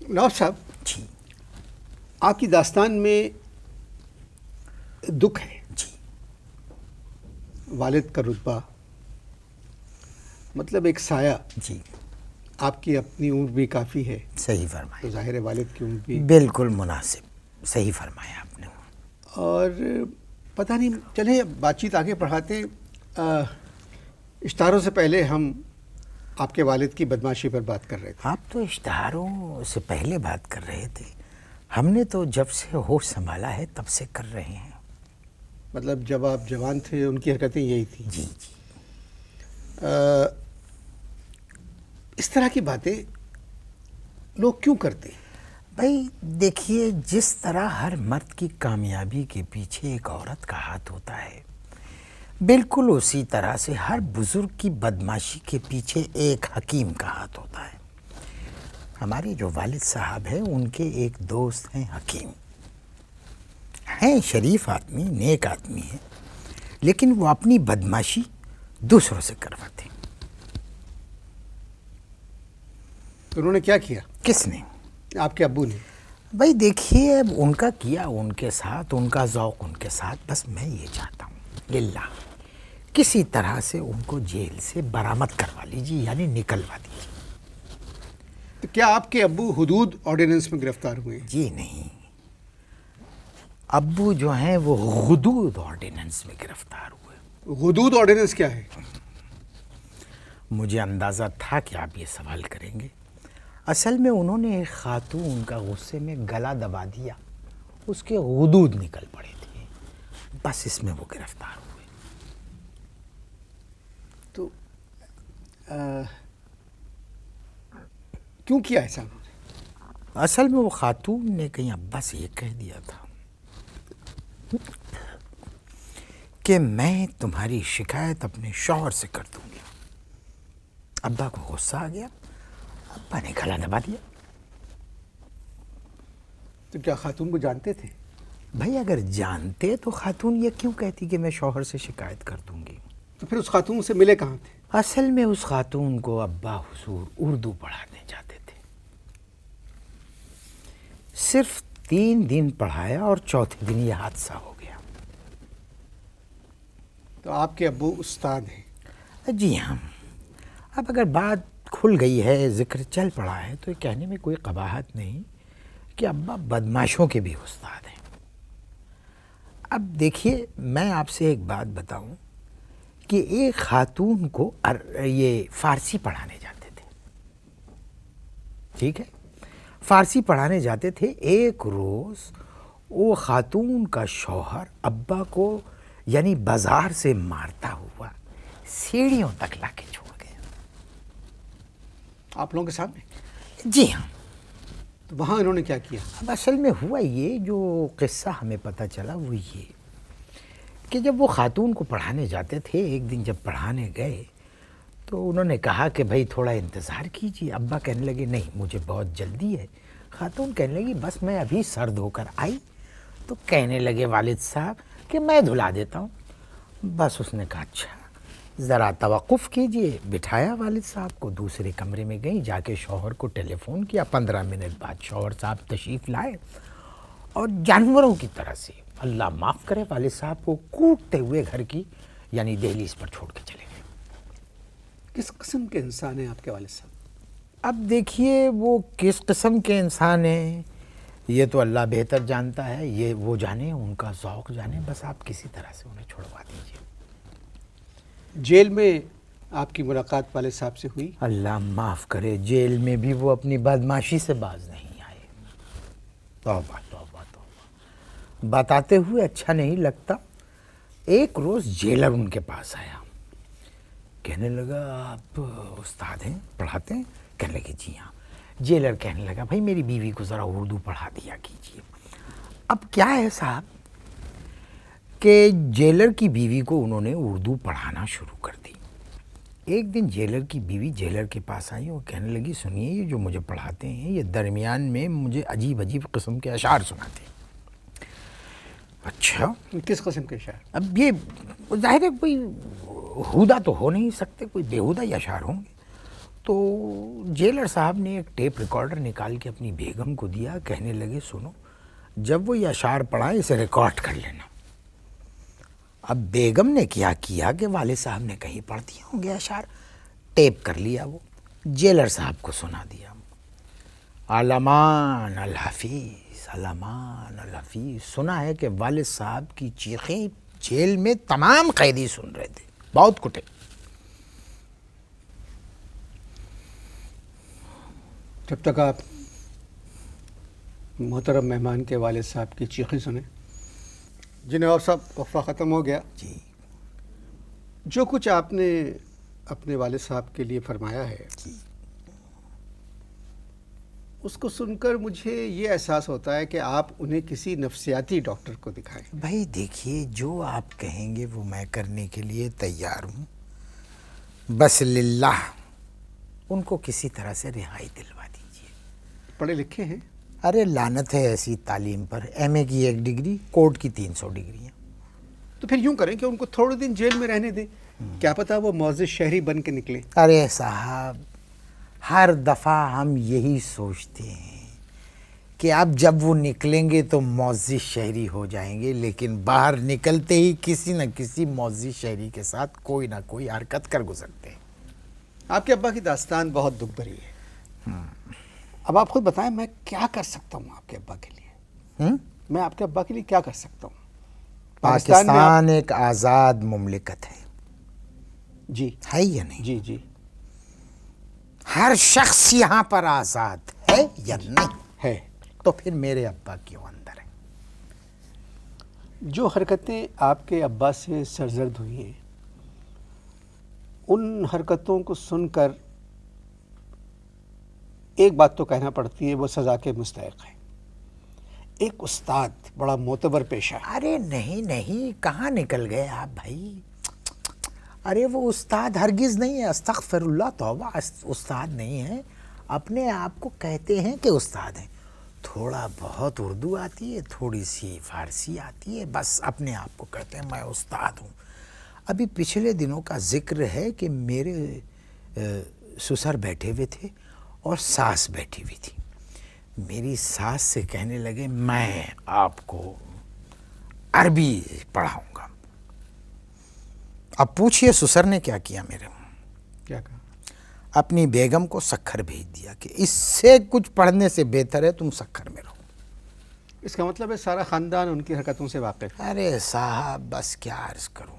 نواب صاحب، جی آپ کی داستان میں دکھ ہے. جی والد کا رتبہ، مطلب ایک سایہ. جی آپ کی اپنی عمر بھی کافی ہے، صحیح تو فرمایا، ظاہر ہے والد کی عمر بھی. بالکل مناسب، صحیح فرمایا آپ نے. اور پتہ نہیں، چلیں بات چیت آگے بڑھاتے ہیں. اشتہاروں سے پہلے ہم آپ کے والد کی بدمعاشی پر بات کر رہے تھے. آپ تو اشتہاروں سے پہلے بات کر رہے تھے، ہم نے تو جب سے ہوش سنبھالا ہے تب سے کر رہے ہیں. مطلب جب آپ جوان تھے ان کی حرکتیں یہی تھیں. جی جی اس طرح کی باتیں لوگ کیوں کرتے ہیں؟ بھائی دیکھیے، جس طرح ہر مرد کی کامیابی کے پیچھے ایک عورت کا ہاتھ ہوتا ہے، بالکل اسی طرح سے ہر بزرگ کی بدمعاشی کے پیچھے ایک حکیم کا ہاتھ ہوتا ہے. ہمارے جو والد صاحب ہیں ان کے ایک دوست ہیں حکیم، ہیں شریف آدمی، نیک آدمی ہیں، لیکن وہ اپنی بدمعاشی دوسروں سے کرواتے ہیں. تو انہوں نے کیا کیا؟ کس نے؟ آپ کے ابو نے. بھائی دیکھیے، اب ان کا کیا ان کے ساتھ، ان کا ذوق ان کے ساتھ. بس میں یہ چاہتا ہوں للہ کسی طرح سے ان کو جیل سے برآمد کروا لیجیے، یعنی نکلوا دیجیے. تو کیا آپ کے ابو حدود آرڈیننس میں گرفتار ہوئے ہیں؟ جی نہیں، ابو جو ہیں وہ حدود آرڈیننس میں گرفتار ہوئے. حدود آرڈیننس کیا ہے؟ مجھے اندازہ تھا کہ آپ یہ سوال کریں گے. اصل میں انہوں نے ایک خاتون کا غصے میں گلا دبا دیا، اس کے حدود نکل پڑے تھے، بس اس میں وہ گرفتار ہوئے. تو کیوں کیا ایسا؟ اصل میں وہ خاتون نے کہیں ابا سے یہ کہہ دیا تھا کہ میں تمہاری شکایت اپنے شوہر سے کر دوں گی. ابا کو غصہ آ گیا، ابا نے گلا دبا دیا. تو کیا خاتون کو جانتے تھے؟ بھائی اگر جانتے تو خاتون یہ کیوں کہتی کہ میں شوہر سے شکایت کر دوں گی؟ تو پھر اس خاتون سے ملے کہاں تھے؟ اصل میں اس خاتون کو ابا حضور اردو پڑھانے جاتے تھے. صرف 3 دن پڑھایا اور چوتھے دن یہ حادثہ ہو گیا. تو آپ کے ابو استاد ہیں؟ جی ہاں. اب اگر بات کھل گئی ہے، ذکر چل پڑا ہے، تو یہ کہنے میں کوئی قباحت نہیں کہ ابا بدمعاشوں کے بھی استاد ہیں. اب دیکھیے، میں آپ سے ایک بات بتاؤں کہ ایک خاتون کو یہ فارسی پڑھانے جاتے تھے، ٹھیک ہے، فارسی پڑھانے جاتے تھے. ایک روز وہ خاتون کا شوہر ابا کو یعنی بازار سے مارتا ہوا سیڑھیوں تک لا کے چھوڑ گیا. آپ لوگوں کے سامنے؟ جی ہاں. تو وہاں انہوں نے کیا کیا؟ اب اصل میں ہوا یہ، جو قصہ ہمیں پتہ چلا وہ یہ کہ جب وہ خاتون کو پڑھانے جاتے تھے، ایک دن جب پڑھانے گئے تو انہوں نے کہا کہ بھائی تھوڑا انتظار کیجیے. ابا کہنے لگے نہیں مجھے بہت جلدی ہے. خاتون کہنے لگی بس میں ابھی سر دھو کر آئی. تو کہنے لگے والد صاحب کہ میں دھلا دیتا ہوں. بس اس نے کہا اچھا ذرا توقف کیجیے. بٹھایا والد صاحب کو، دوسرے کمرے میں گئی، جا کے شوہر کو ٹیلی فون کیا. 15 منٹ بعد شوہر صاحب تشریف لائے اور جانوروں کی طرح سے، اللہ معاف کرے، والد صاحب کو کوٹتے ہوئے گھر کی یعنی دہلیز پر چھوڑ کے چلے گئے. کس قسم کے انسان ہیں آپ کے والد صاحب؟ اب دیکھیے وہ کس قسم کے انسان ہیں یہ تو اللہ بہتر جانتا ہے، یہ وہ جانے، ان کا ذوق جانے. بس آپ کسی طرح سے انہیں چھڑوا دیجیے. جیل میں آپ کی ملاقات والد صاحب سے ہوئی؟ اللہ معاف کرے، جیل میں بھی وہ اپنی بدمعاشی سے باز نہیں آئے. توبہ توبہ توبہ، بتاتے ہوئے اچھا نہیں لگتا. ایک روز جیلر ان کے پاس آیا، کہنے لگا آپ استاد ہیں، پڑھاتے ہیں؟ کہنے لگے جی ہاں. جیلر کہنے لگا بھائی میری بیوی کو ذرا اردو پڑھا دیا کیجیے. اب کیا ہے صاحب کہ جیلر کی بیوی کو انہوں نے اردو پڑھانا شروع کر دی. ایک دن جیلر کی بیوی جیلر کے پاس آئی اور کہنے لگی سنیے، یہ جو مجھے پڑھاتے ہیں یہ درمیان میں مجھے عجیب عجیب قسم کے اشعار سناتے ہیں. اچھا کس قسم کے شاعر؟ اب یہ ظاہر ہے کوئی ہودہ تو ہو نہیں سکتے، کوئی بےہودہ ہی اشعار ہوں گے. تو جیلر صاحب نے ایک ٹیپ ریکارڈر نکال کے اپنی بیگم کو دیا، کہنے لگے سنو جب وہ یہ اشعار پڑھائیں اسے ریکارڈ کر لینا۔ اب بیگم نے کیا کیا کہ والد صاحب نے کہیں پڑھ دیے ہوں گے اشعار، ٹیپ کر لیا، وہ جیلر صاحب کو سنا دیا۔ علمان الحفیظ، علمان الحفیظ، سنا ہے کہ والد صاحب کی چیخیں جیل میں تمام قیدی سن رہے تھے، بہت کٹے۔ جب تک آپ محترم مہمان کے والد صاحب کی چیخیں سنیں، جی نواب صاحب وقفہ ختم ہو گیا۔ جی جو کچھ آپ نے اپنے والد صاحب کے لیے فرمایا ہے، جی اس کو سن کر مجھے یہ احساس ہوتا ہے کہ آپ انہیں کسی نفسیاتی ڈاکٹر کو دکھائیں۔ بھائی دیکھیے، جو آپ کہیں گے وہ میں کرنے کے لیے تیار ہوں، بس للہ ان کو کسی طرح سے رہائی دلوا دیجیے۔ پڑھے لکھے ہیں؟ ارے لعنت ہے ایسی تعلیم پر، ایم اے کی 1 ڈگری، کورٹ کی 300 ڈگریاں۔ تو پھر یوں کریں کہ ان کو تھوڑے دن جیل میں رہنے دیں، کیا پتہ وہ معزز شہری بن کے نکلیں۔ ارے صاحب، ہر دفعہ ہم یہی سوچتے ہیں کہ اب جب وہ نکلیں گے تو معزز شہری ہو جائیں گے، لیکن باہر نکلتے ہی کسی نہ کسی معزز شہری کے ساتھ کوئی نہ کوئی حرکت کر گزرتے ہیں۔ آپ کے ابا کی داستان بہت دکھ بھری ہے۔ اب آپ خود بتائیں میں کیا کر سکتا ہوں آپ کے ابا کے لیے؟ میں آپ کے ابا کے لیے کیا کر سکتا ہوں؟ پاکستان ایک آزاد مملکت ہے، جی ہے یا نہیں؟ جی جی ہر شخص یہاں پر آزاد ہے یا نہیں؟ ہے۔ تو پھر میرے ابا کیوں اندر ہے؟ جو حرکتیں آپ کے ابا سے سرزد ہوئی ہیں، ان حرکتوں کو سن کر ایک بات تو کہنا پڑتی ہے، وہ سزا کے مستحق ہے۔ ایک استاد بڑا معتبر پیشہ ہے۔ ارے نہیں نہیں، کہاں نکل گئے آپ بھائی؟ ارے وہ استاد ہرگز نہیں ہے، استغفر اللہ، توبہ، استاد نہیں ہے، اپنے آپ کو کہتے ہیں کہ استاد ہیں۔ تھوڑا بہت اردو آتی ہے، تھوڑی سی فارسی آتی ہے، بس اپنے آپ کو کہتے ہیں میں استاد ہوں۔ ابھی پچھلے دنوں کا ذکر ہے کہ میرے سسر بیٹھے ہوئے تھے اور ساس بیٹھی ہوئی تھی۔ میری ساس سے کہنے لگے میں آپ کو عربی پڑھاؤں گا۔ اب پوچھئے سسر نے کیا کیا میرے؟ کیا کہا؟ اپنی بیگم کو سکھر بھیج دیا کہ اس سے کچھ پڑھنے سے بہتر ہے تم سکھر میں رہو۔ اس کا مطلب ہے سارا خاندان ان کی حرکتوں سے واقف ہے۔ ارے صاحب بس کیا عرض کروں،